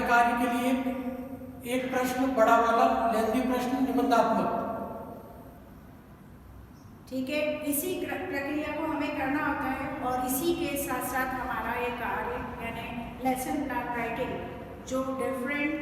कार्य के लिए एक प्रश्न बड़ा वाला लेंदी प्रश्न निबंधात्मक। ठीक है, इसी प्रक्रिया को हमें करना होता है और इसी के साथ साथ हमारा ये कार्य यानी लेसन प्लान राइटिंग जो डिफरेंट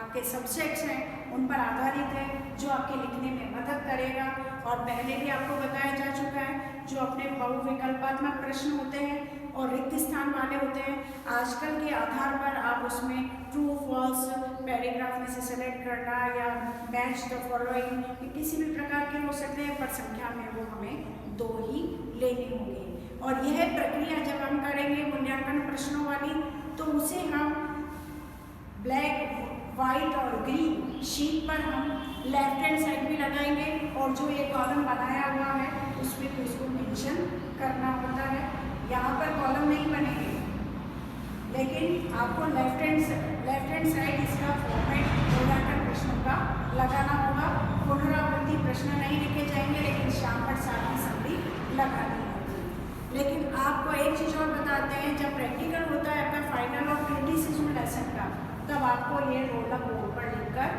आपके सब्जेक्ट्स हैं उन पर आधारित है, जो आपके लिखने में मदद करेगा। और पहले भी आपको बताया जा चुका है जो अपने बहुविकल्पात्मक प्रश्न होते हैं और रिक्त स्थान वाले होते हैं, आजकल के आधार पर आप उसमें ट्रू फॉल्स पैराग्राफ में से सेलेक्ट करना या मैच द फॉलोइंग किसी भी प्रकार के हो सकते हैं, पर संख्या में वो हमें 2 ही लेनी होगी। और यह प्रक्रिया जब हम करेंगे मूल्यांकन प्रश्नों वाली, तो उसे हम ब्लैक, वाइट और ग्रीन शीट पर हम लेफ्ट हैंड साइड भी लगाएंगे और जो ये कॉलम बनाया हुआ है उसमें तो इसको मेंशन करना होता है। यहाँ पर कॉलम नहीं बनेंगे, लेकिन आपको लेफ्ट हैंड साइड इसका फॉर्मेट मूल्यांकन प्रश्नों का लगाना होगा। पुनरावृत्ति प्रश्न नहीं लिखे जाएंगे, लेकिन शाम पर सारी संधि लगानी होगी। लेकिन आपको एक चीज़ और बताते हैं, जब प्रैक्टिकल होता है आपका फाइनल और क्रिटिसिज्म लेसन का, तब आपको ये रोल अप बोर्ड पर लिखकर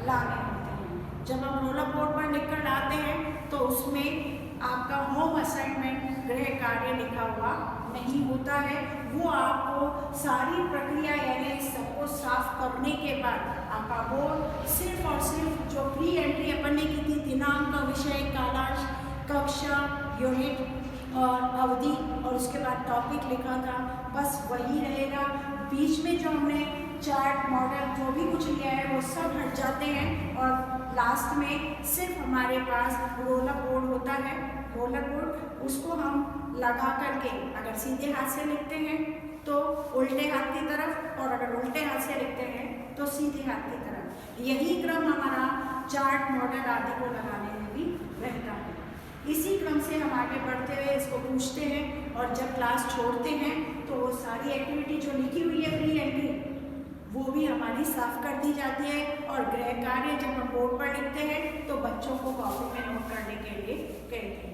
लाने होते हैं। जब हम रोल अप बोर्ड पर लिखकर लाते हैं तो उसमें आपका होम असाइनमेंट गृह कार्य लिखा हुआ नहीं होता है। वो आपको सारी प्रक्रिया यानी सबको साफ करने के बाद आपका बोर्ड सिर्फ और सिर्फ जो प्री एंट्री अपन ने की थी, दिनांक, विषय, कालांश, कक्षा, यूनिट और अवधि और उसके बाद टॉपिक लिखा था, बस वही रहेगा। बीच में जो हमने चार्ट, मॉडल जो भी कुछ लिया है वो सब हट जाते हैं और लास्ट में सिर्फ हमारे पास रोलर बोर्ड होता है। रोलर बोर्ड उसको हम लगा करके अगर सीधे हाथ से लिखते हैं तो उल्टे हाथ की तरफ, और अगर उल्टे हाथ से लिखते हैं तो सीधे हाथ की तरफ। यही क्रम हमारा चार्ट, मॉडल आदि को लगाने में भी रहता है। इसी क्रम से हम आगे बढ़ते हुए इसको पूछते हैं और जब क्लास छोड़ते हैं तो वो सारी एक्टिविटी जो लिखी हुई है प्री एंट्री वो भी हमारी साफ कर दी जाती है। और गृह कार्य जब हम बोर्ड पर लिखते हैं तो बच्चों को कॉपी में नोट करने के लिए कहते हैं।